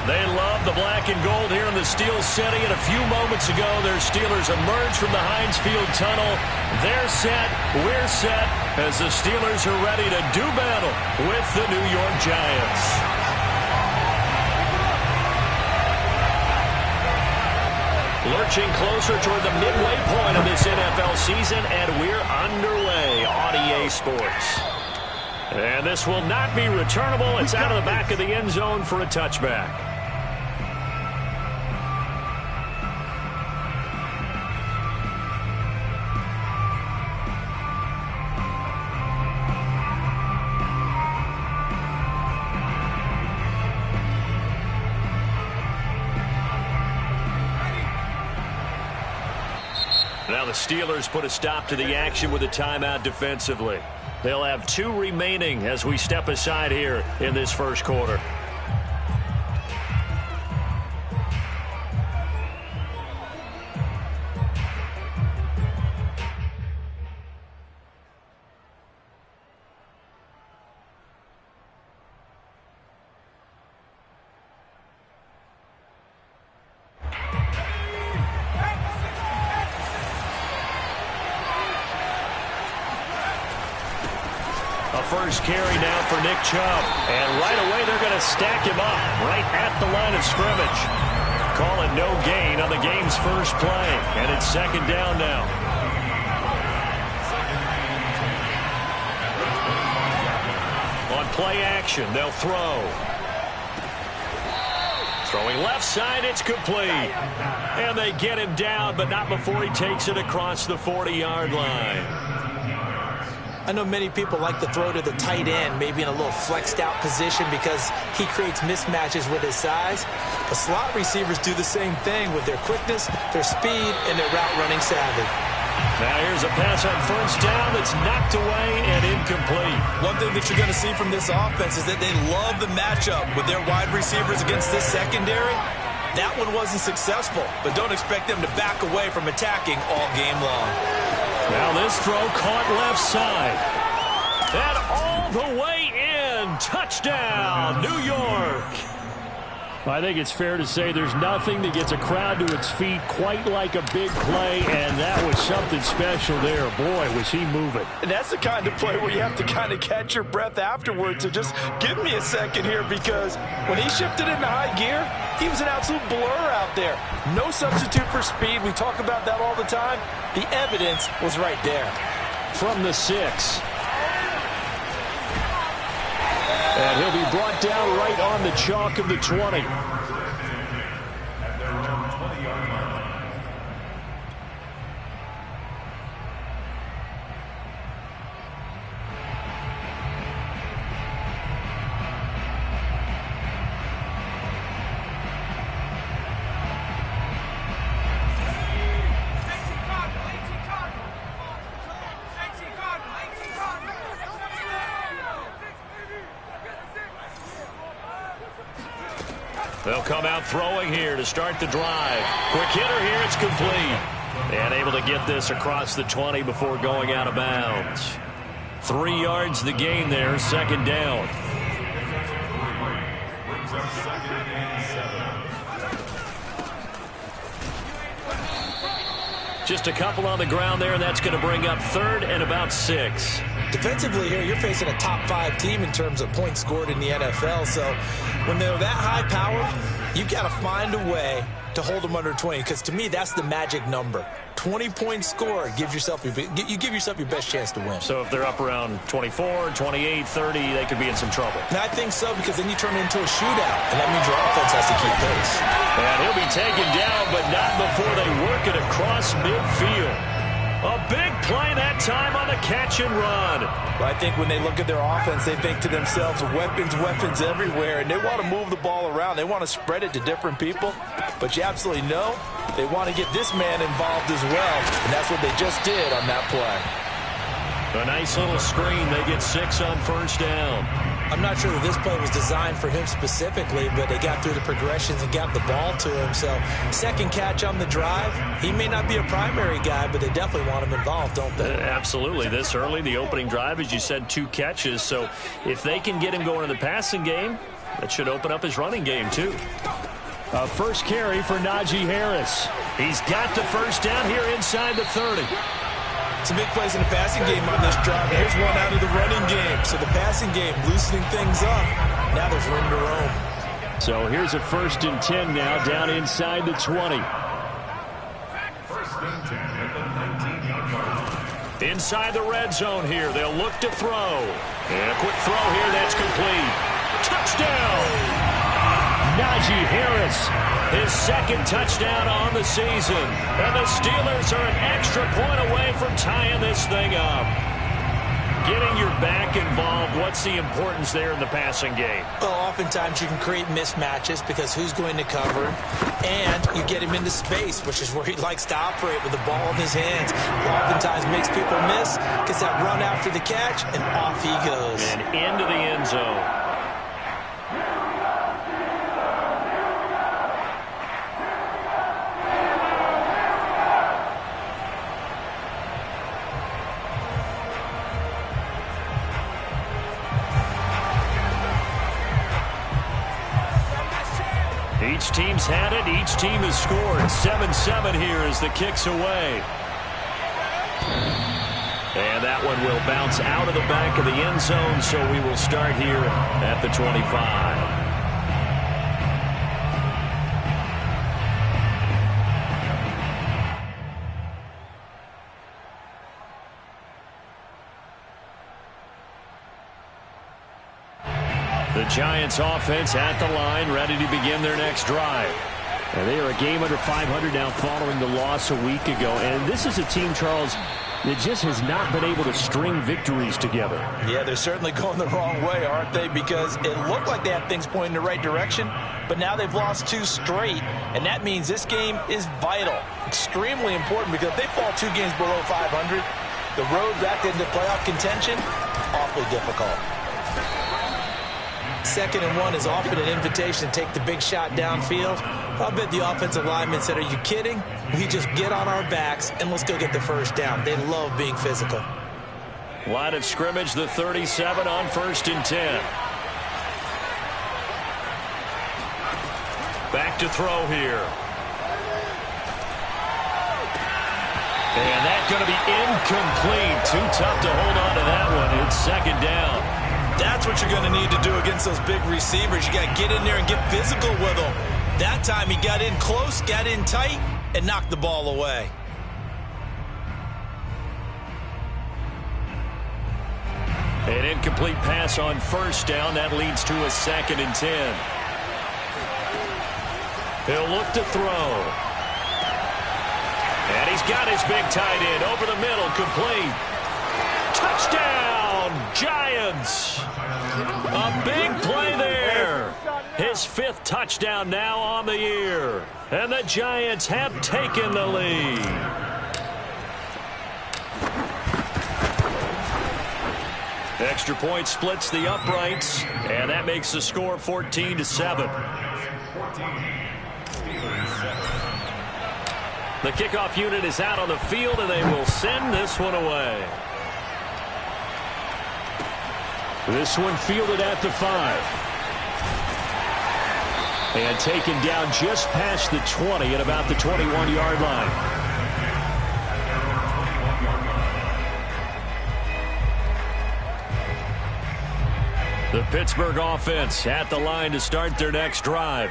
They love the black and gold here in the Steel City. And a few moments ago, their Steelers emerged from the Heinz Field tunnel. They're set, we're set, as the Steelers are ready to do battle with the New York Giants. Lurching closer toward the midway point of this NFL season, and we're underway on EA Sports. And this will not be returnable. It's out of the back of the end zone for a touchback. Now the Steelers put a stop to the action with a timeout defensively. They'll have 2 remaining as we step aside here in this first quarter. First carry now for Nick Chubb. And right away they're going to stack him up right at the line of scrimmage. Calling no gain on the game's first play. And it's second down now. On play action, they'll throw. Throwing left side, it's complete. And they get him down, but not before he takes it across the 40-yard line. I know many people like to throw to the tight end, maybe in a little flexed out position because he creates mismatches with his size. The slot receivers do the same thing with their quickness, their speed, and their route running savvy. Now here's a pass on first down that's knocked away and incomplete. One thing that you're going to see from this offense is that they love the matchup with their wide receivers against this secondary. That one wasn't successful, but don't expect them to back away from attacking all game long. Now this throw caught left side. And all the way in. Touchdown, New York. I think it's fair to say there's nothing that gets a crowd to its feet quite like a big play, and that was something special there. Boy, was he moving. And that's the kind of play where you have to kind of catch your breath afterwards. So just give me a second here, because when he shifted into high gear, he was an absolute blur out there. No substitute for speed. We talk about that all the time. The evidence was right there. From the 6. And he'll be brought down right on the chalk of the 20. They'll come out throwing here to start the drive. Quick hitter here, it's complete. And able to get this across the 20 before going out of bounds. 3 yards the gain there, second down. Just a couple on the ground there, and that's going to bring up third and about 6. Defensively here, you're facing a top 5 team in terms of points scored in the NFL. So when they're that high power, you got to find a way to hold them under 20, because to me, that's the magic number. 20 points scored gives yourself you give yourself your best chance to win. So if they're up around 24, 28, 30, they could be in some trouble. And I think so, because then you turn it into a shootout, and that means your offense has to keep pace. And he'll be taken down, but not before they work it across midfield. A big play that time on the catch and run. Well, I think when they look at their offense, they think to themselves, weapons everywhere, and they want to move the ball around. They want to spread it to different people, but you absolutely know they want to get this man involved as well, and that's what they just did on that play. A nice little screen. They get 6 on first down. I'm not sure that this play was designed for him specifically, but they got through the progressions and got the ball to him. So second catch on the drive. He may not be a primary guy, but they definitely want him involved, don't they? Absolutely. This early, the opening drive, as you said, 2 catches. So if they can get him going in the passing game, that should open up his running game too. A first carry for Najee Harris. He's got the first down here inside the 30. Some big plays in the passing game on this drive. Here's one out of the running game. So the passing game loosening things up. Now there's room to roam. So here's a 1st and 10 now down inside the 20. Inside the red zone here. They'll look to throw. And a quick throw here. That's complete. Touchdown! Najee Harris, his 2nd touchdown on the season. And the Steelers are an extra point away from tying this thing up. Getting your back involved, what's the importance there in the passing game? Well, oftentimes you can create mismatches because who's going to cover, and you get him into space, which is where he likes to operate with the ball in his hands. Oftentimes makes people miss, gets that run after the catch, and off he goes. And into the end zone. Each team's had it. Each team has scored. 7-7 here as the kick's away. And that one will bounce out of the back of the end zone, so we will start here at the 25. The Giants offense at the line, ready to begin their next drive. And they are a game under 500 now following the loss a week ago. And this is a team, Charles, that just has not been able to string victories together. Yeah, they're certainly going the wrong way, aren't they? Because it looked like they had things pointing in the right direction, but now they've lost 2 straight. And that means this game is vital, extremely important, because if they fall 2 games below 500, the road back into playoff contention, awfully difficult. 2nd and 1 is often an invitation to take the big shot downfield. I'll bet the offensive linemen said, are you kidding? We just get on our backs and let's go get the first down. They love being physical. Line of scrimmage, the 37 on 1st and 10. Back to throw here. And that's going to be incomplete. Too tough to hold on to that one. It's 2nd down. That's what you're going to need to do against those big receivers. You got to get in there and get physical with them. That time he got in close, got in tight, and knocked the ball away. An incomplete pass on 1st down. That leads to a 2nd and 10. He'll look to throw. And he's got his big tight end over the middle, complete. Touchdown, Giants. A big play there. His 5th touchdown now on the year. And the Giants have taken the lead. Extra point splits the uprights, and that makes the score 14-7. The kickoff unit is out on the field, and they will send this one away. This one fielded at the 5. And taken down just past the 20 at about the 21-yard line. The Pittsburgh offense at the line to start their next drive.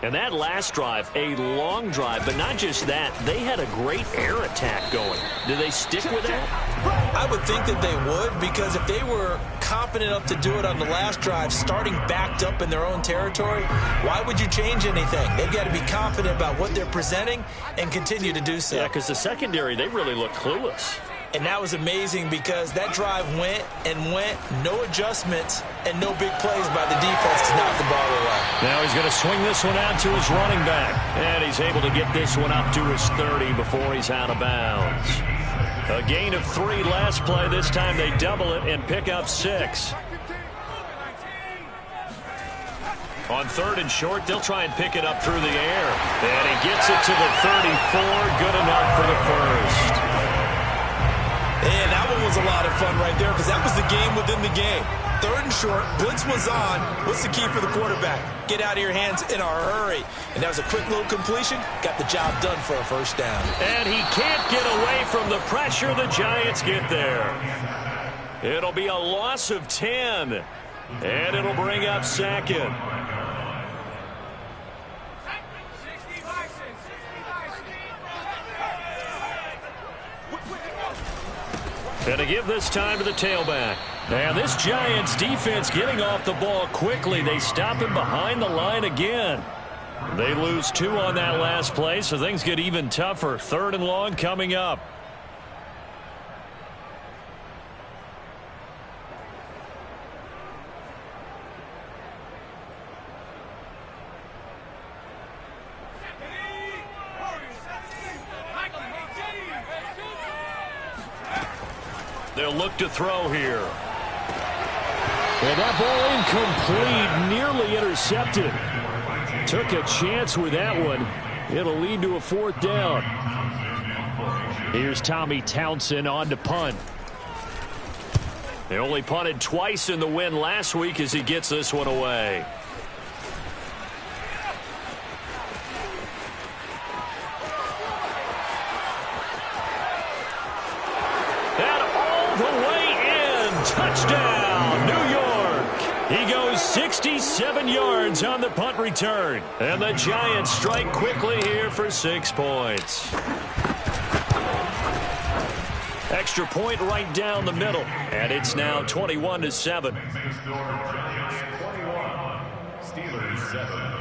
And that last drive, a long drive, but not just that. They had a great air attack going. Do they stick with that? I would think that they would, because if they were confident enough to do it on the last drive, starting backed up in their own territory, why would you change anything? They've got to be confident about what they're presenting and continue to do so. Yeah, because the secondary, they really look clueless. And that was amazing because that drive went and went, no adjustments, and no big plays by the defense to knock the ball away. Now he's going to swing this one out to his running back. And he's able to get this one up to his 30 before he's out of bounds. A gain of 3 last play. This time they double it and pick up 6. On 3rd and short, they'll try and pick it up through the air. And he gets it to the 34. Good enough for the first. And that one was was a lot of fun right there because that was the game within the game. 3rd and short, blitz was on. What's the key for the quarterback? Get out of your hands in a hurry. And that was a quick little completion. Got the job done for a first down. And he can't get away from the pressure. The Giants get there. It'll be a loss of 10. And it'll bring up 2nd. And to give this time to the tailback. And this Giants defense getting off the ball quickly. They stop him behind the line again. They lose 2 on that last play, so things get even tougher. 3rd and long coming up. They'll look to throw here. And that ball incomplete, nearly intercepted. Took a chance with that one. It'll lead to a 4th down. Here's Tommy Townsend on to punt. They only punted twice in the win last week as he gets this one away. Touchdown, New York. He goes 67 yards on the punt return. And the Giants strike quickly here for 6 points. Extra point right down the middle. And it's now 21-7. Steelers 7.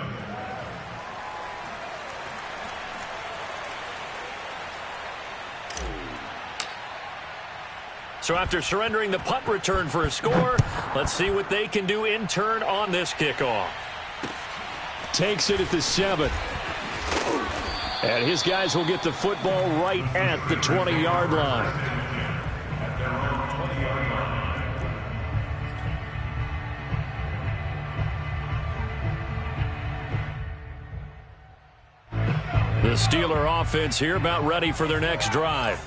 So after surrendering the punt return for a score, let's see what they can do in turn on this kickoff. Takes it at the 7. And his guys will get the football right at the 20-yard line. The Steeler offense here about ready for their next drive.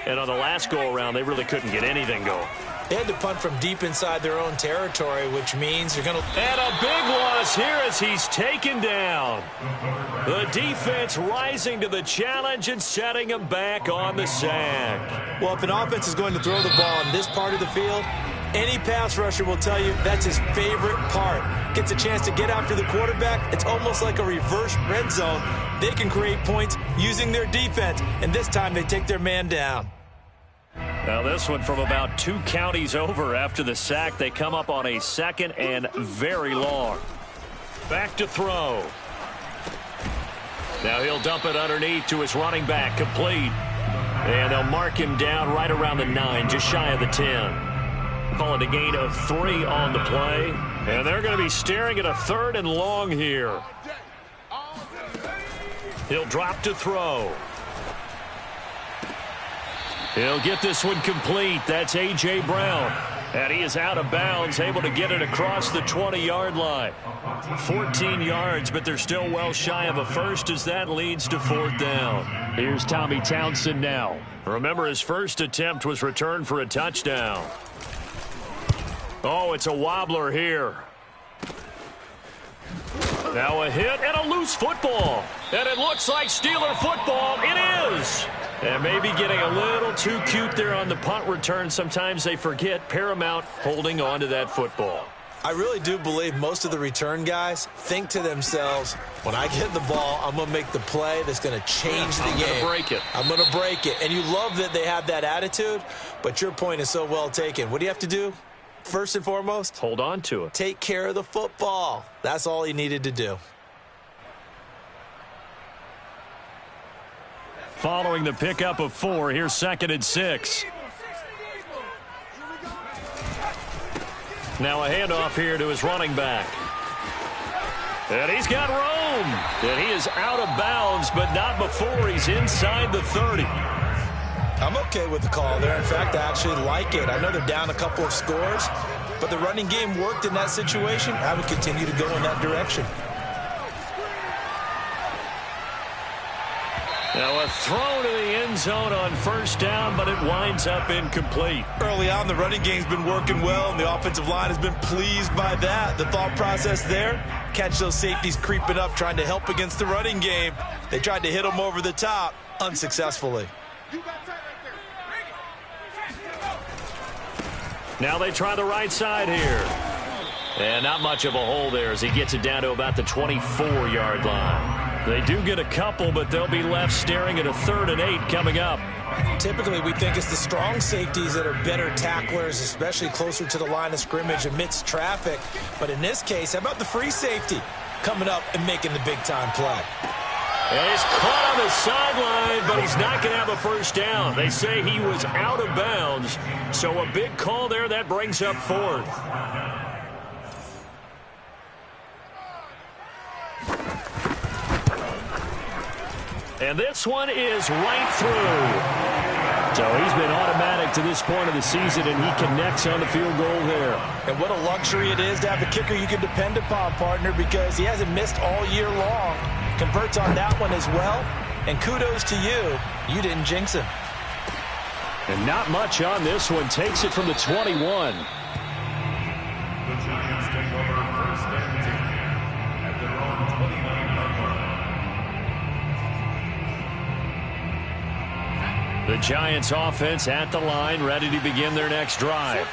And on the last go-around, they really couldn't get anything going. They had to punt from deep inside their own territory, which means you're going to... And a big loss here as he's taken down. The defense rising to the challenge and setting him back on the sack. Well, if an offense is going to throw the ball in this part of the field, any pass rusher will tell you that's his favorite part. Gets a chance to get after the quarterback. It's almost like a reverse red zone. They can create points using their defense, and this time they take their man down. Now this one from about 2 counties over after the sack. They come up on a 2nd and very long. Back to throw. Now he'll dump it underneath to his running back, complete. And they'll mark him down right around the 9, just shy of the 10. Call it a gain of 3 on the play. And they're going to be staring at a 3rd and long here. He'll drop to throw. He'll get this one complete. That's A.J. Brown. And he is out of bounds, able to get it across the 20-yard line. 14 yards, but they're still well shy of a first as that leads to 4th down. Here's Tommy Townsend now. Remember, his first attempt was returned for a touchdown. Oh, it's a wobbler here. Now a hit and a loose football. And it looks like Steeler football. It is. And maybe getting a little too cute there on the punt return. Sometimes they forget paramount holding on to that football. I really do believe most of the return guys think to themselves, when I get the ball, I'm going to make the play that's going to change the game. I'm going to break it. I'm going to break it. And you love that they have that attitude, but your point is so well taken. What do you have to do? First and foremost, hold on to it. Take care of the football. That's all he needed to do. Following the pickup of 4, here's 2nd and 6. Now a handoff here to his running back. And he's got room. And he is out of bounds, but not before he's inside the 30. I'm okay with the call there. In fact, I actually like it. I know they're down a couple of scores, but the running game worked in that situation. I would continue to go in that direction. Now a throw to the end end zone on first down, but it winds up incomplete. Early on, the running game's been working well, and the offensive line has been pleased by that. The thought process there, catch those safeties creeping up, trying to help against the running game. They tried to hit them over the top, unsuccessfully. Now they try the right side here. And not much of a hole there as he gets it down to about the 24-yard line. They do get a couple, but they'll be left staring at a 3rd and 8 coming up. Typically, we think it's the strong safeties that are better tacklers, especially closer to the line of scrimmage amidst traffic. But in this case, how about the free safety coming up and making the big-time play? And he's caught on the sideline, but he's not going to have a first down. They say he was out of bounds, so a big call there that brings up 4th. And this one is right through. So he's been automatic to this point of the season, and he connects on the field goal there. And what a luxury it is to have a kicker you can depend upon, partner, because he hasn't missed all year long. Converts on that one as well. And kudos to you. You didn't jinx him. And not much on this one. Takes it from the 21. The Giants offense at the line, ready to begin their next drive.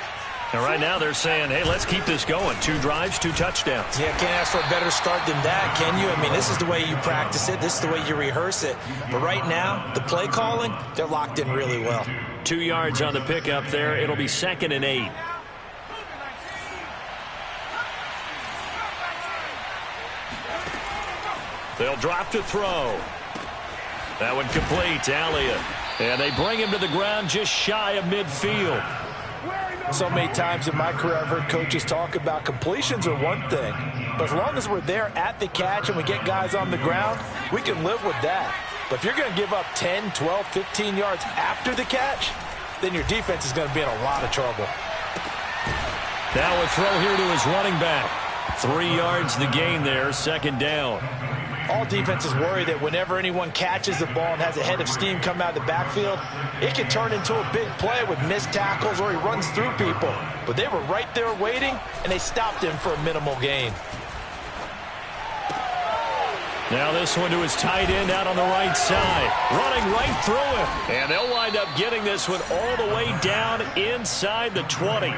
And right now they're saying, hey, let's keep this going. 2 drives, 2 touchdowns. Yeah, can't ask for a better start than that, can you? I mean, this is the way you practice it. This is the way you rehearse it. But right now, the play calling, they're locked in really well. 2 yards on the pickup there. It'll be 2nd and 8. They'll drop to throw. That one complete to Elliott. And they bring him to the ground just shy of midfield. So many times in my career I've heard coaches talk about completions are one thing, but as long as we're there at the catch and we get guys on the ground, we can live with that. But if you're going to give up 10, 12, 15 yards after the catch, then your defense is going to be in a lot of trouble. Now a throw here to his running back. 3 yards the gain there, 2nd down. All defenses worry that whenever anyone catches the ball and has a head of steam come out of the backfield, it can turn into a big play with missed tackles or he runs through people. But they were right there waiting, and they stopped him for a minimal gain. Now this one to his tight end out on the right side. Running right through him. And they'll wind up getting this one all the way down inside the 20.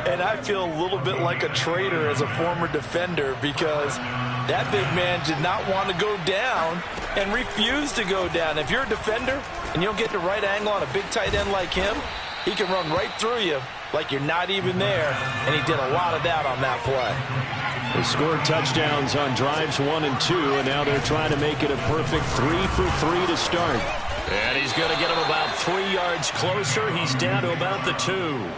And I feel a little bit like a traitor as a former defender because that big man did not want to go down and refused to go down. If you're a defender and you don't get the right angle on a big tight end like him, he can run right through you like you're not even there, and he did a lot of that on that play. They scored touchdowns on drives 1 and 2, and now they're trying to make it a perfect 3 for 3 to start. And he's going to get him about 3 yards closer. He's down to about the 2.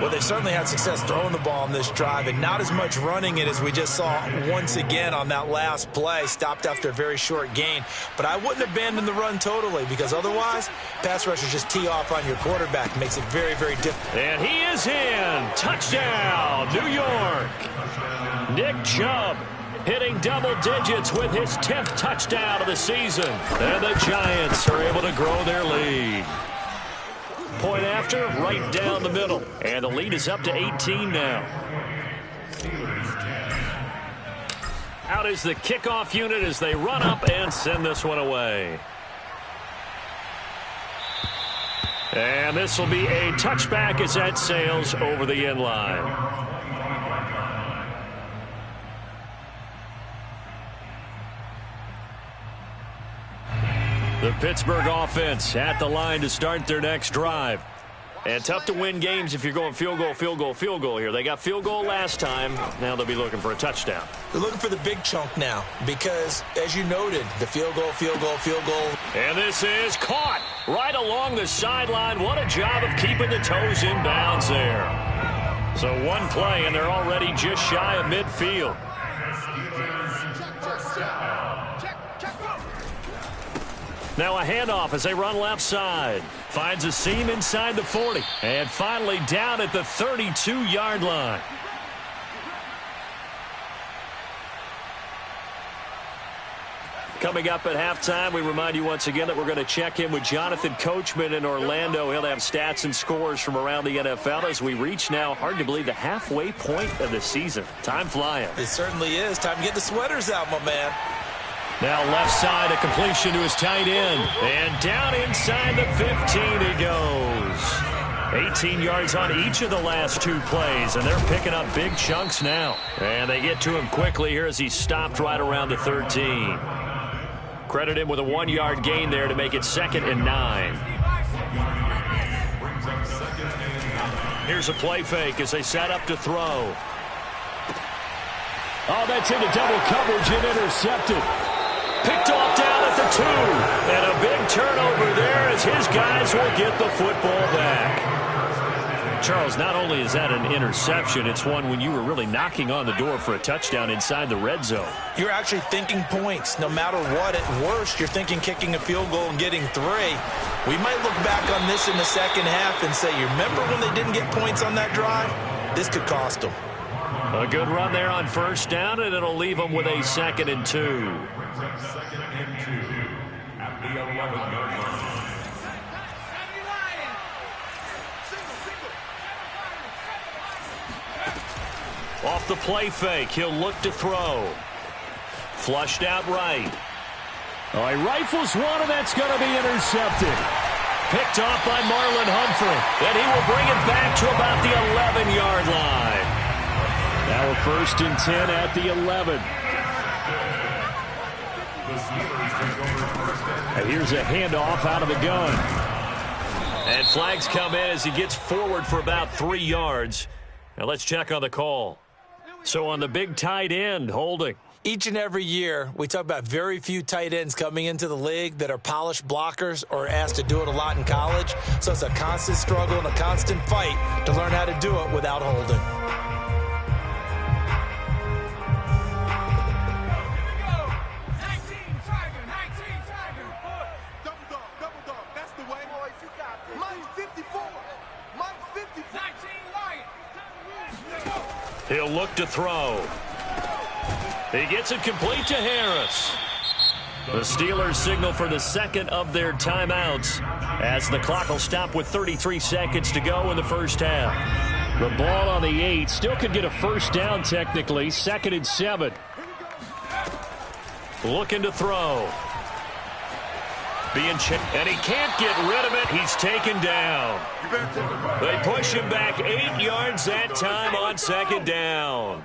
Well, they've certainly had success throwing the ball on this drive and not as much running it as we just saw once again on that last play. Stopped after a very short gain. But I wouldn't abandon the run totally because otherwise, pass rushers just tee off on your quarterback. It makes it very, very difficult. And he is in. Touchdown, New York. Nick Chubb hitting double digits with his 10th touchdown of the season. And the Giants are able to grow their lead. Point after, right down the middle. And the lead is up to 18 now. Out is the kickoff unit as they run up and send this one away. And this will be a touchback as that sails over the end line. The Pittsburgh offense at the line to start their next drive. And tough to win games if you're going field goal, field goal, field goal here. They got field goal last time. Now they'll be looking for a touchdown. They're looking for the big chunk now because, as you noted, the field goal, field goal, field goal. And this is caught right along the sideline. What a job of keeping the toes in bounds there. So one play, and they're already just shy of midfield. Now a handoff as they run left side. Finds a seam inside the 40. And finally down at the 32-yard line. Coming up at halftime, we remind you once again that we're going to check in with Jonathan Coachman in Orlando. He'll have stats and scores from around the NFL as we reach now, hard to believe, the halfway point of the season. Time flying. It certainly is. Time to get the sweaters out, my man. Now left side, a completion to his tight end. And down inside the 15 he goes. 18 yards on each of the last 2 plays, and they're picking up big chunks now. And they get to him quickly here as he stopped right around the 13. Credit him with a 1-yard gain there to make it 2nd and 9. Here's a play fake as they set up to throw. Oh, that's into double coverage and intercepted. Picked off down at the 2. And a big turnover there as his guys will get the football back. Charles, not only is that an interception, it's one when you were really knocking on the door for a touchdown inside the red zone. You're actually thinking points. No matter what, at worst, you're thinking kicking a field goal and getting 3. We might look back on this in the second half and say, you remember when they didn't get points on that drive? This could cost them. A good run there on first down, and it'll leave them with a 2nd and 2. 2nd and 2 at the 11-yard line. Off the play fake, he'll look to throw. Flushed out right. Oh, he rifles one, and that's going to be intercepted. Picked off by Marlon Humphrey. And he will bring it back to about the 11-yard line. Now a 1st and 10 at the 11. And here's a handoff out of the gun. And flags come in as he gets forward for about 3 yards. Now let's check on the call. So on the big tight end, holding. Each and every year, we talk about very few tight ends coming into the league that are polished blockers or asked to do it a lot in college. So it's a constant struggle and a constant fight to learn how to do it without holding. He'll look to throw. He gets it complete to Harris. The Steelers signal for the 2nd of their timeouts as the clock will stop with 33 seconds to go in the first half. The ball on the 8 still could get a first down technically. 2nd and 7. Looking to throw. And he can't get rid of it. He's taken down. They push him back 8 yards that time on 2nd down.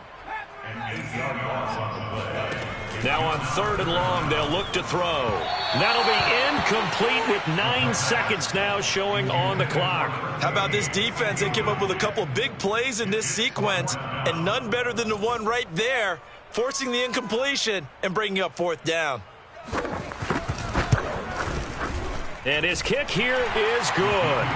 Now on 3rd and long, they'll look to throw. That'll be incomplete with 9 seconds now showing on the clock. How about this defense? They came up with a couple of big plays in this sequence, and none better than the one right there, forcing the incompletion and bringing up 4th down. And his kick here is good.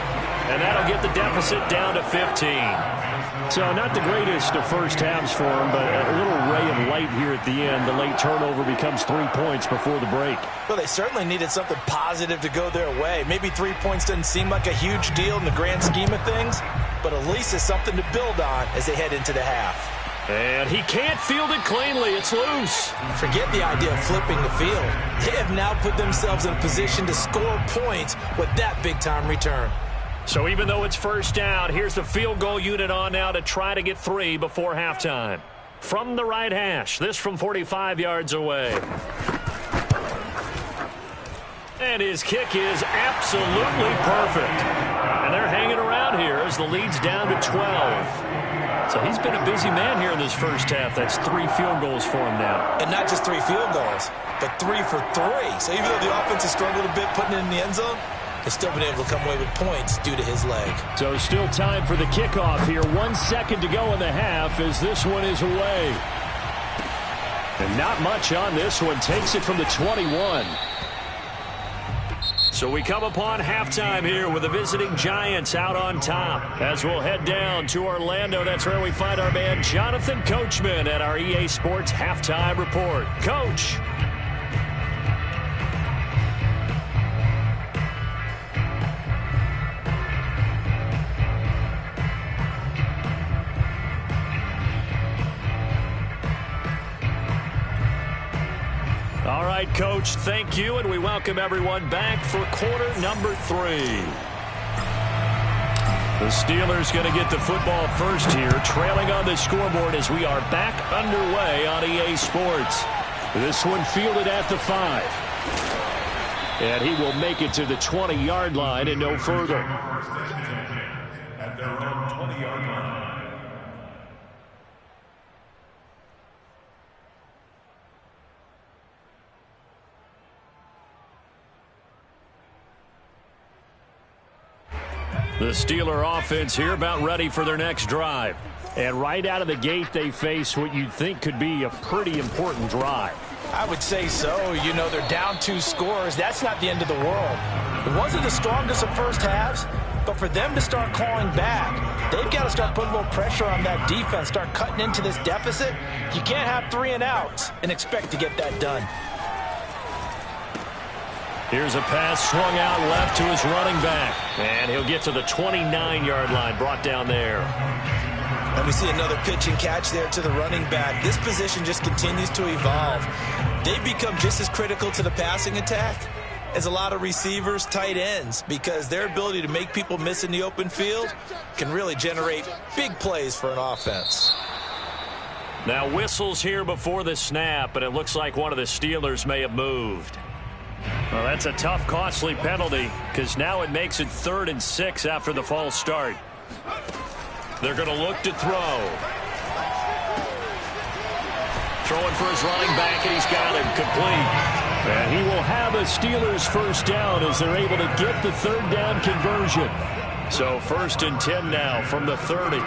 And that'll get the deficit down to 15. So not the greatest of first halves for him, but a little ray of light here at the end. The late turnover becomes 3 points before the break. Well, they certainly needed something positive to go their way. Maybe 3 points doesn't seem like a huge deal in the grand scheme of things, but at least it's something to build on as they head into the half. And he can't field it cleanly. It's loose. Forget the idea of flipping the field. They have now put themselves in a position to score points with that big-time return. So even though it's first down, here's the field goal unit on now to try to get 3 before halftime. From the right hash, this from 45 yards away. And his kick is absolutely perfect. And they're hanging around here as the lead's down to 12. So he's been a busy man here in this first half. That's 3 field goals for him now. And not just 3 field goals, but 3 for 3. So even though the offense has struggled a bit putting it in the end zone, they've still been able to come away with points due to his leg. So still time for the kickoff here. 1 second to go in the half as this one is away. And not much on this one. Takes it from the 21. So we come upon halftime here with the visiting Giants out on top. As we'll head down to Orlando, that's where we find our man Jonathan Coachman at our EA Sports Halftime Report. Coach. All right, Coach, thank you, and we welcome everyone back for quarter number 3. The Steelers going to get the football first here, trailing on the scoreboard as we are back underway on EA Sports. This one fielded at the 5. And he will make it to the 20-yard line and no further. At their own 20-yard line. The Steeler offense here about ready for their next drive. And right out of the gate, they face what you'd think could be a pretty important drive. I would say so. You know, they're down 2 scores. That's not the end of the world. It wasn't the strongest of first halves, but for them to start clawing back, they've got to start putting a little pressure on that defense, start cutting into this deficit. You can't have 3 and outs and expect to get that done. Here's a pass swung out left to his running back. And he'll get to the 29-yard line, brought down there. And we see another pitch and catch there to the running back. This position just continues to evolve. They become just as critical to the passing attack as a lot of receivers, tight ends, because their ability to make people miss in the open field can really generate big plays for an offense. Now whistles here before the snap, and it looks like one of the Steelers may have moved. Well, that's a tough, costly penalty because now it makes it 3rd and 6 after the false start. They're going to look to throw. Throwing for his running back, and he's got him complete. And he will have a Steelers first down as they're able to get the 3rd down conversion. So 1st and 10 now from the 30.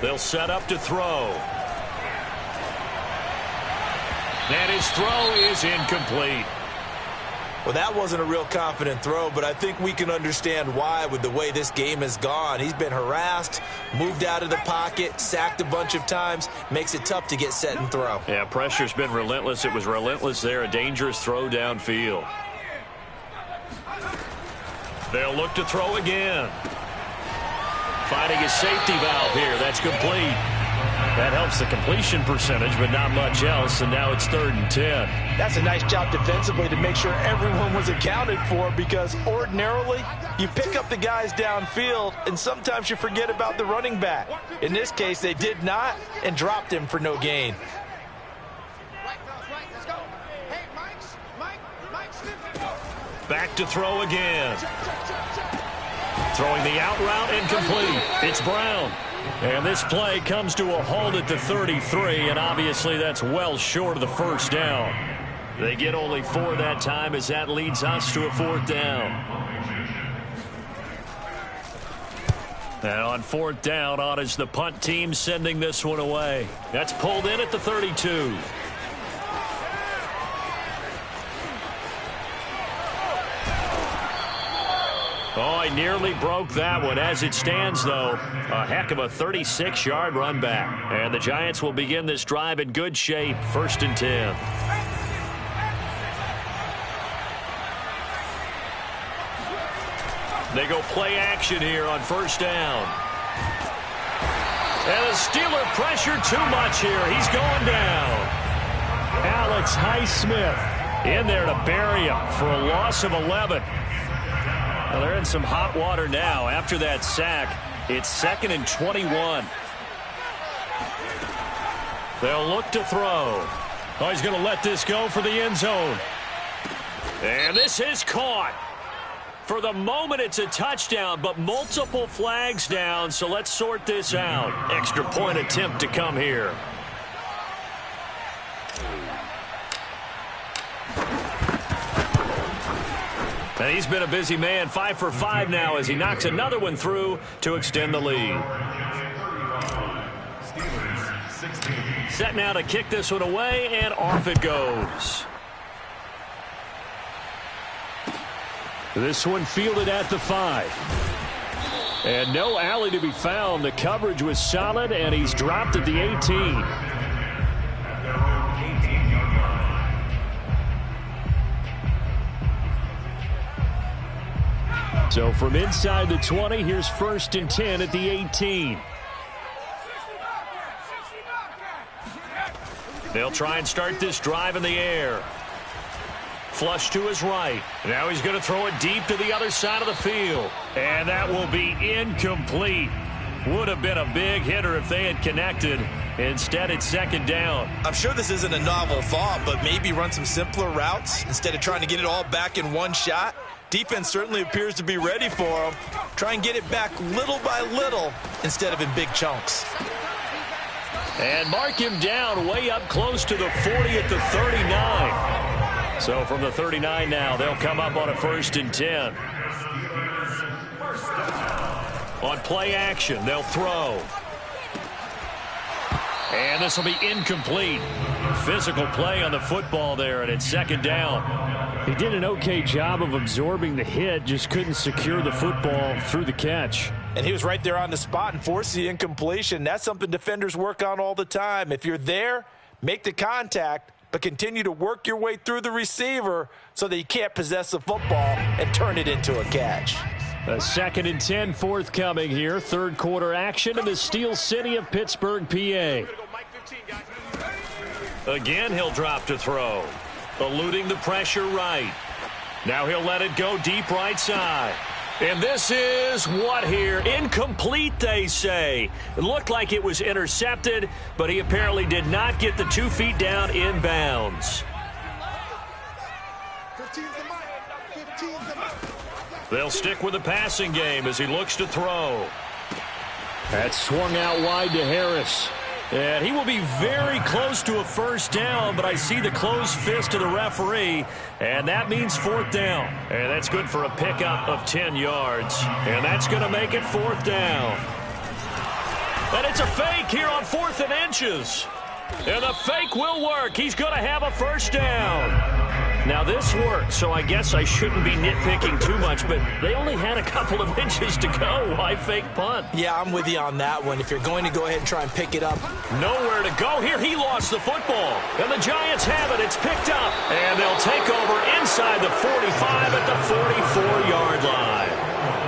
They'll set up to throw. And his throw is incomplete. Well, that wasn't a real confident throw, but I think we can understand why with the way this game has gone. He's been harassed, moved out of the pocket, sacked a bunch of times. Makes it tough to get set and throw. Yeah, pressure's been relentless. It was relentless there. A dangerous throw downfield. They'll look to throw again. Finding a safety valve here. That's complete. That helps the completion percentage, but not much else, and now it's 3rd and 10. That's a nice job defensively to make sure everyone was accounted for, because ordinarily you pick up the guys downfield, and sometimes you forget about the running back. In this case, they did not and dropped him for no gain. Back to throw again. Throwing the out route incomplete. It's Brown. And this play comes to a halt at the 33, and obviously that's well short of the first down. They get only 4 that time as that leads us to a 4th down. And on 4th down, on is the punt team sending this one away. That's pulled in at the 32. Oh, I nearly broke that one. As it stands, though, a heck of a 36-yard run back. And the Giants will begin this drive in good shape, 1st and 10. They go play action here on 1st down. And the Steeler pressure too much here. He's going down. Alex Highsmith in there to bury him for a loss of 11. Well, they're in some hot water now. After that sack, it's 2nd and 21. They'll look to throw. Oh, he's going to let this go for the end zone. And this is caught. For the moment, it's a touchdown, but multiple flags down, so let's sort this out. Extra point attempt to come here. And he's been a busy man, 5 for 5 now as he knocks another one through to extend the lead. Set now to kick this one away, and off it goes. This one fielded at the 5. And no alley to be found. The coverage was solid, and he's dropped at the 18. So from inside the 20, here's 1st and 10 at the 18. They'll try and start this drive in the air. Flush to his right. Now he's going to throw it deep to the other side of the field. And that will be incomplete. Would have been a big hitter if they had connected. Instead, it's second down. I'm sure this isn't a novel thought, but maybe run some simpler routes instead of trying to get it all back in one shot. Defense certainly appears to be ready for him. Try and get it back little by little instead of in big chunks. And mark him down way up close to the 40 at the 39. So from the 39 now, they'll come up on a 1st and 10. On play action, they'll throw. And this will be incomplete. Physical play on the football there, and it's second down. He did an okay job of absorbing the hit, just couldn't secure the football through the catch. And he was right there on the spot and forced the incompletion. That's something defenders work on all the time. If you're there, make the contact, but continue to work your way through the receiver so that you can't possess the football and turn it into a catch. A 2nd and 10 forthcoming here. Third quarter action in the Steel City of Pittsburgh, PA. Again, he'll drop to throw. Eluding the pressure right. Now he'll let it go deep right side. And this is what here? Incomplete, they say. It looked like it was intercepted, but he apparently did not get the 2 feet down in bounds. They'll stick with the passing game as he looks to throw. That swung out wide to Harris. And he will be very close to a 1st down, but I see the closed fist of the referee, and that means 4th down. And that's good for a pickup of 10 yards. And that's going to make it 4th down. And it's a fake here on 4th and inches. And the fake will work. He's going to have a 1st down. Now this worked, so I guess I shouldn't be nitpicking too much, but they only had a couple of inches to go. Why fake punt? Yeah, I'm with you on that one. If you're going to go ahead and try and pick it up. Nowhere to go here. He lost the football. And the Giants have it. It's picked up. And they'll take over inside the 45 at the 44-yard line.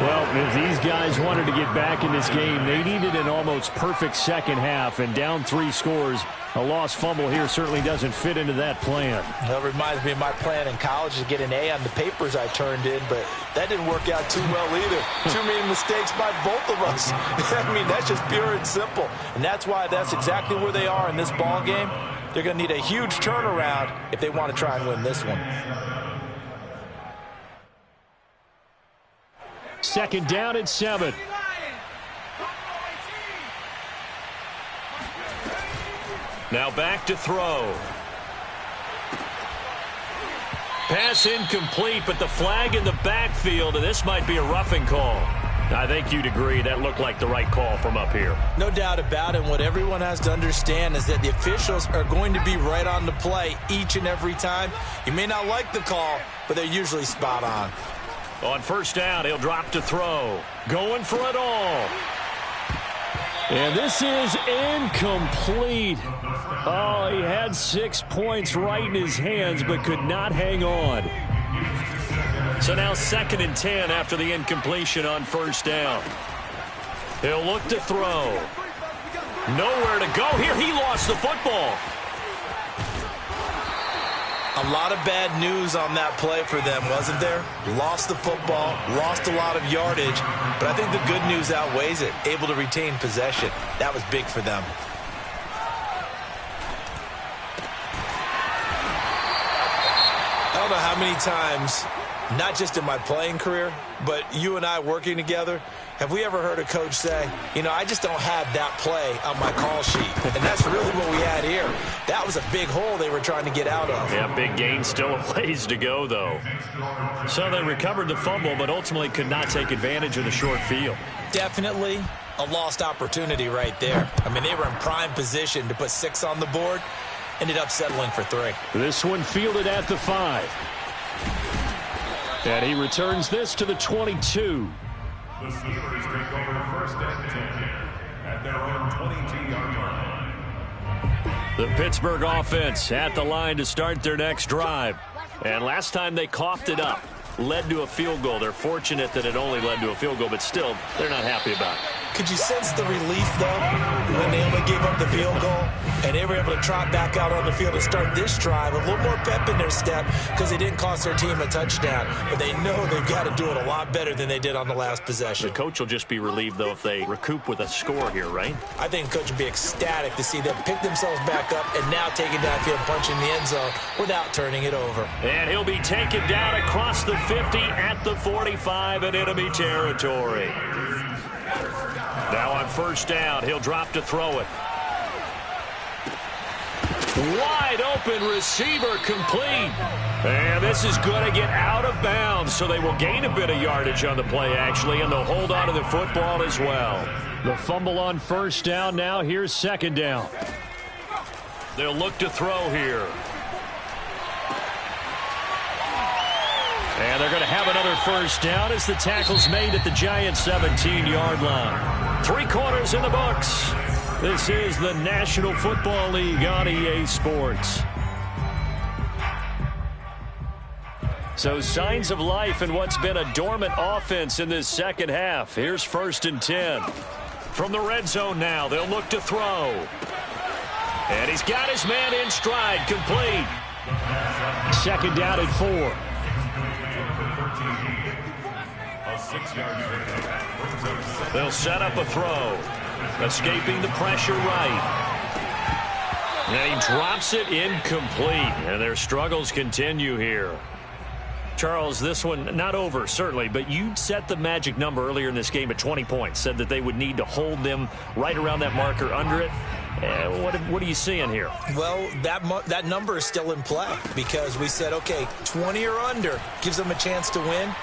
Well, if these guys wanted to get back in this game, they needed an almost perfect second half, and down 3 scores. A lost fumble here certainly doesn't fit into that plan. That reminds me of my plan in college to get an A on the papers I turned in, but that didn't work out too well either. Too many mistakes by both of us. I mean, that's just pure and simple. And that's why that's exactly where they are in this ball game. They're going to need a huge turnaround if they want to try and win this one. 2nd down and 7. Now back to throw. Pass incomplete, but the flag in the backfield, and this might be a roughing call. I think you'd agree that looked like the right call from up here. No doubt about it. What everyone has to understand is that the officials are going to be right on the play each and every time. You may not like the call, but they're usually spot on. On 1st down, he'll drop to throw. Going for it all. And this is incomplete. Oh, he had 6 points right in his hands, but could not hang on. So now 2nd and 10 after the incompletion on 1st down. He'll look to throw. Nowhere to go here. He lost the football. A lot of bad news on that play for them, wasn't there? Lost the football, lost a lot of yardage, but I think the good news outweighs it. Able to retain possession. That was big for them. I don't know how many times, not just in my playing career, but you and I working together, have we ever heard a coach say, you know, I just don't have that play on my call sheet. And that's really what we had here. That was a big hole they were trying to get out of. Yeah, big gain, still a ways to go, though. So they recovered the fumble, but ultimately could not take advantage of the short field. Definitely a lost opportunity right there. I mean, they were in prime position to put 6 on the board. Ended up settling for 3. This one fielded at the 5. And he returns this to the 22. The Steelers take over 1st and 10 at their own 22-yard line. The Pittsburgh offense at the line to start their next drive. And last time they coughed it up, led to a field goal. They're fortunate that it only led to a field goal, but still, they're not happy about it. Could you sense the relief, though, when they only gave up the field goal and they were able to trot back out on the field and start this drive? A little more pep in their step because they didn't cost their team a touchdown. But they know they've got to do it a lot better than they did on the last possession. The coach will just be relieved, though, if they recoup with a score here, right? I think the coach would be ecstatic to see them pick themselves back up and now take it downfield and punch in the end zone without turning it over. And he'll be taken down across the 50 at the 45 in enemy territory. Now on first down, he'll drop to throw it. Wide open receiver complete. And this is going to get out of bounds, so they will gain a bit of yardage on the play, actually, and they'll hold on to the football as well. The fumble on first down now. Here's second down. They'll look to throw here. And they're going to have another first down as the tackle's made at the Giants' 17-yard line. 3 quarters in the books. This is the National Football League on EA Sports. So signs of life in what's been a dormant offense in this second half. Here's first and 10. From the red zone now, they'll look to throw. And he's got his man in stride, complete. Second down at 4. They'll set up a throw. Escaping the pressure right. And he drops it incomplete. And their struggles continue here. Charles, this one not over, certainly, but you set the magic number earlier in this game at 20 points. Said that they would need to hold them right around that marker under it. What are you seeing here? Well, that number is still in play because we said, okay, 20 or under gives them a chance to win.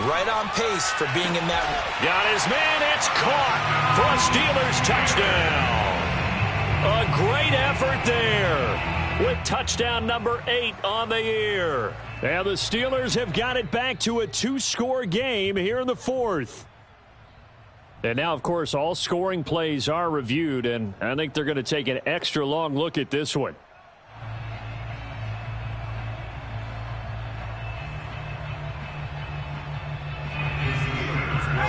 Right on pace for being in that. Got his man. It's caught for a Steelers touchdown. A great effort there with touchdown number 8 on the year. And the Steelers have got it back to a 2-score game here in the 4th. And now, of course, all scoring plays are reviewed, and I think they're going to take an extra long look at this one.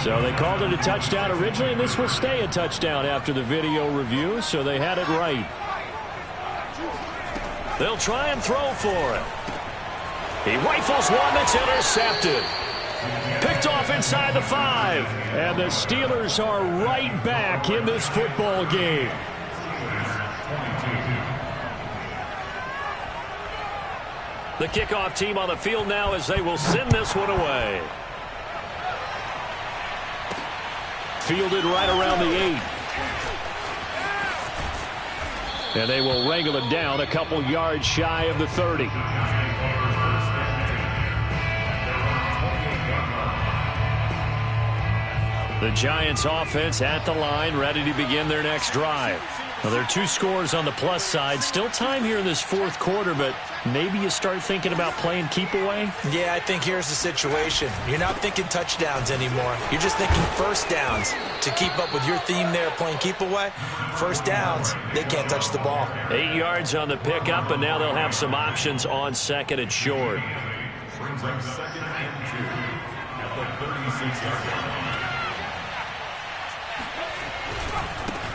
So they called it a touchdown originally, and this will stay a touchdown after the video review, so they had it right. They'll try and throw for it. He rifles one that's intercepted. Picked off inside the 5. And the Steelers are right back in this football game. The kickoff team on the field now as they will send this one away. Fielded right around the 8. And they will wrangle it down a couple yards shy of the 30. The Giants offense at the line, ready to begin their next drive. Well, there are 2 scores on the plus side. Still time here in this 4th quarter, but maybe you start thinking about playing keep away? Yeah, I think here's the situation. You're not thinking touchdowns anymore. You're just thinking first downs. To keep up with your theme there, playing keep away, first downs, they can't touch the ball. 8 yards on the pickup, and now they'll have some options on second and short. Brings up second and 2 at the 36-yard line.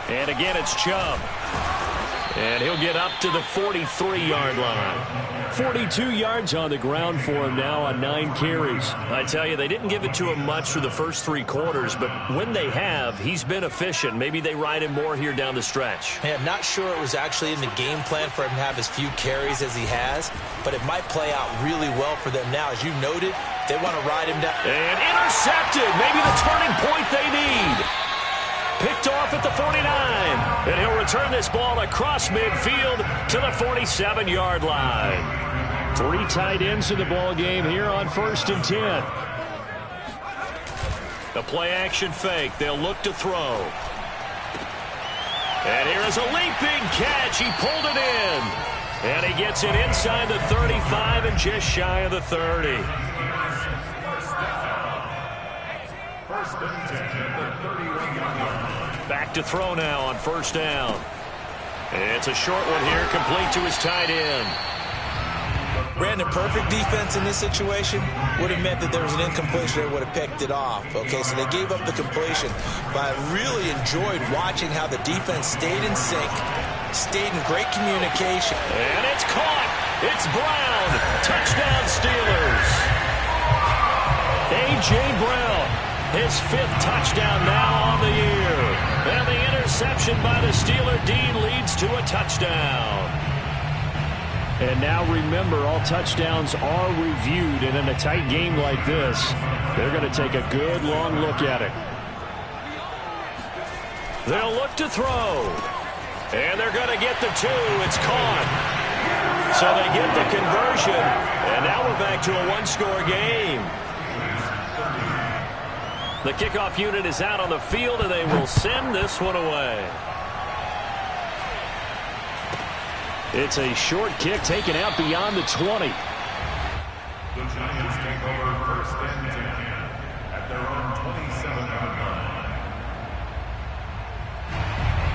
And again, it's Chubb. And he'll get up to the 43-yard line. 42 yards on the ground for him now on 9 carries. I tell you, they didn't give it to him much for the first 3 quarters, but when they have, he's been efficient. Maybe they ride him more here down the stretch. Yeah, I'm not sure it was actually in the game plan for him to have as few carries as he has, but it might play out really well for them now. As you noted, they want to ride him down. And intercepted. Maybe the turning point they need. Picked off at the 49. And he'll return this ball across midfield to the 47-yard line. 3 tight ends in the ball game here on first and 10. The play-action fake. They'll look to throw. And here is a leaping catch. He pulled it in. And he gets it inside the 35 and just shy of the 30. First and 10 at the 31-yard line. Back to throw now on first down. It's a short one here, complete to his tight end. Brandon, perfect defense in this situation would have meant that there was an incompletion. They would have picked it off. Okay, so they gave up the completion. But I really enjoyed watching how the defense stayed in sync, stayed in great communication. And it's caught. It's Brown. Touchdown Steelers. A.J. Brown, his 5th touchdown now on the year. And the interception by the Steeler D leads to a touchdown. And now remember, all touchdowns are reviewed, and in a tight game like this, they're going to take a good long look at it. They'll look to throw. And they're going to get the 2. It's caught. So they get the conversion. And now we're back to a one-score game. The kickoff unit is out on the field, and they will send this one away. It's a short kick taken out beyond the 20. The Giants take over 1st and 10 at their own 27-yard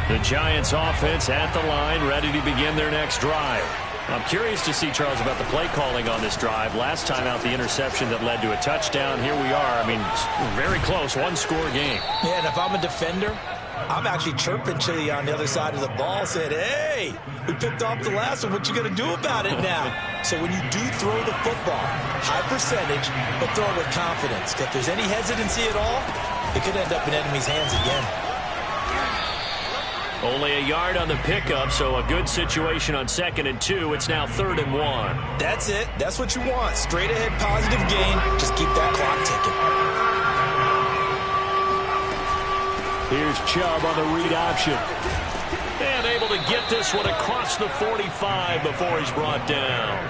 line. The Giants offense at the line, ready to begin their next drive. I'm curious to see, Charles, about the play calling on this drive. Last time out, the interception that led to a touchdown. Here we are. I mean, very close, one-score game. Yeah, and if I'm a defender, I'm actually chirping to you on the other side of the ball, saying, hey, we picked off the last one. What you going to do about it now? So when you do throw the football, high percentage, but throw it with confidence. If there's any hesitancy at all, it could end up in enemy's hands again. Only a yard on the pickup, so a good situation on 2nd and 2. It's now 3rd and 1. That's it. That's what you want. Straight ahead positive gain. Just keep that clock ticking. Here's Chubb on the read option. And able to get this one across the 45 before he's brought down.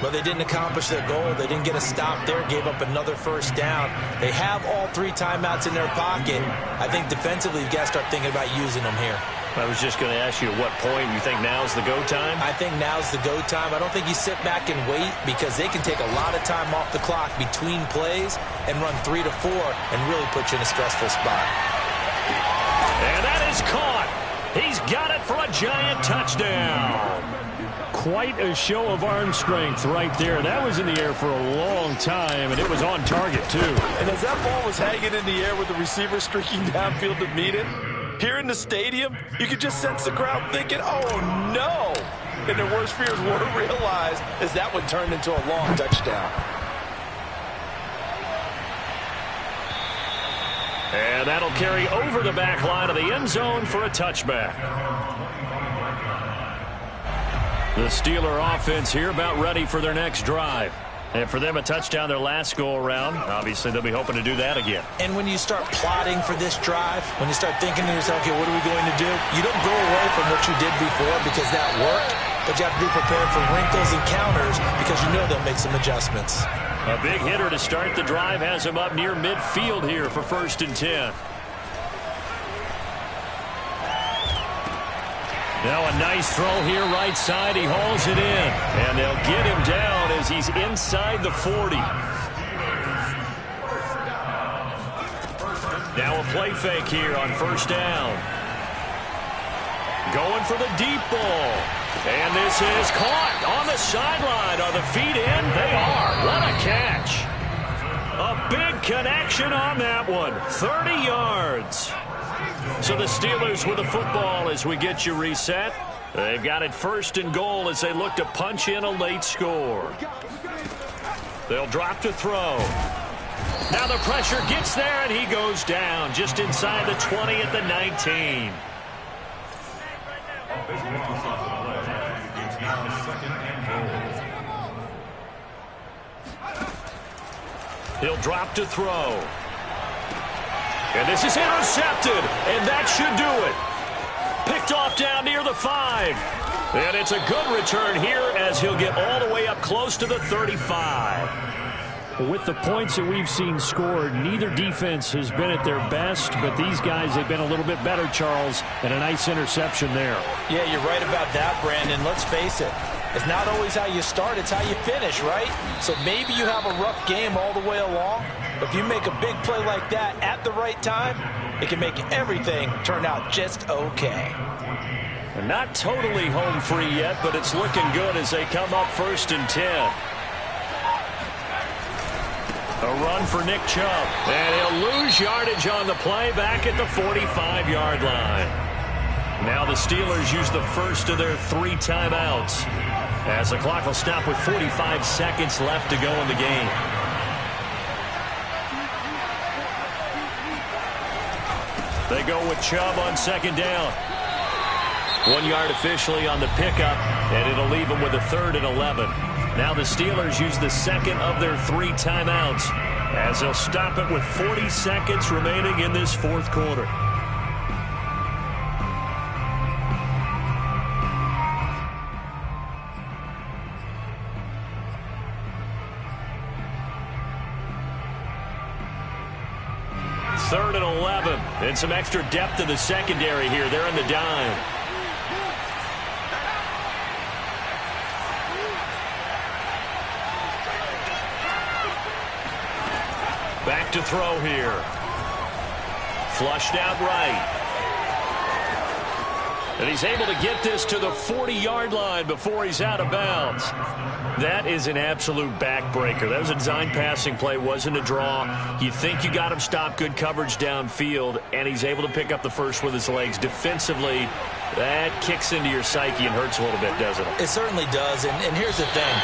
But they didn't accomplish their goal. They didn't get a stop there, gave up another 1st down. They have all 3 timeouts in their pocket. I think defensively, you've got to start thinking about using them here. I was just going to ask you at what point you think now's the go time? I think now's the go time. I don't think you sit back and wait because they can take a lot of time off the clock between plays and run 3 to 4 and really put you in a stressful spot. And that is caught. He's got it for a Giant touchdown. Quite a show of arm strength right there. That was in the air for a long time, and it was on target, too. And as that ball was hanging in the air with the receiver streaking downfield to meet it, here in the stadium, you could just sense the crowd thinking, oh, no. And their worst fears were realized as that one turned into a long touchdown. And that'll carry over the back line of the end zone for a touchback. The Steeler offense here about ready for their next drive. And for them, a touchdown their last go-around. Obviously, they'll be hoping to do that again. And when you start plotting for this drive, when you start thinking to yourself, okay, what are we going to do? You don't go away from what you did before because that worked, but you have to be prepared for wrinkles and counters because you know they'll make some adjustments. A big hitter to start the drive has him up near midfield here for 1st and 10. Now a nice throw here right side. He hauls it in. And they'll get him down as he's inside the 40. Now a play fake here on 1st down. Going for the deep ball. And this is caught on the sideline. Are the feet in? They are. What a catch. A big connection on that one. 30 yards. So the Steelers with the football as we get you reset. They've got it 1st and goal as they look to punch in a late score. They'll drop to throw. Now the pressure gets there and he goes down just inside the 20 at the 19. He'll drop to throw. And this is intercepted, and that should do it. Picked off down near the 5. And it's a good return here as he'll get all the way up close to the 35. With the points that we've seen scored, neither defense has been at their best, but these guys have been a little bit better, Charles, and a nice interception there. Yeah, you're right about that, Brandon. Let's face it. It's not always how you start, it's how you finish, right? So maybe you have a rough game all the way along, but if you make a big play like that at the right time, it can make everything turn out just okay. And Not totally home free yet, but it's looking good as they come up 1st and 10. A run for Nick Chubb. And he'll lose yardage on the play back at the 45-yard line. Now the Steelers use the first of their 3 timeouts, as the clock will stop with 45 seconds left to go in the game. They go with Chubb on 2nd down. 1 yard officially on the pickup, and it'll leave them with a 3rd and 11. Now the Steelers use the 2nd of their 3 timeouts, as they'll stop it with 40 seconds remaining in this 4th quarter. Third and 11, and some extra depth in the secondary here. They're in the dime. Back to throw here. Flushed out right. And he's able to get this to the 40-yard line before he's out of bounds. That is an absolute backbreaker. That was a design passing play, wasn't a draw. You think you got him stopped, good coverage downfield, and he's able to pick up the first with his legs. Defensively, that kicks into your psyche and hurts a little bit, doesn't it? It certainly does, and here's the thing.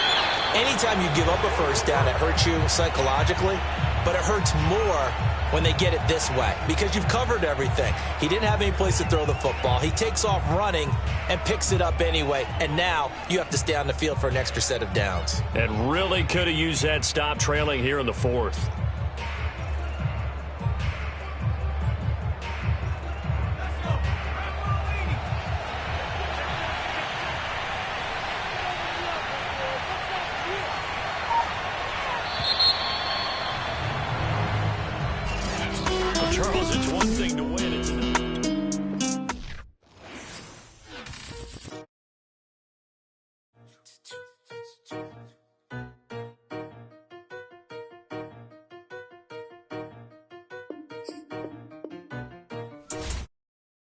Anytime you give up a first down, it hurts you psychologically, but it hurts more when they get it this way, because you've covered everything. He didn't have any place to throw the football. He takes off running and picks it up anyway, and now you have to stay on the field for an extra set of downs. And really could have used that stop trailing here in the 4th.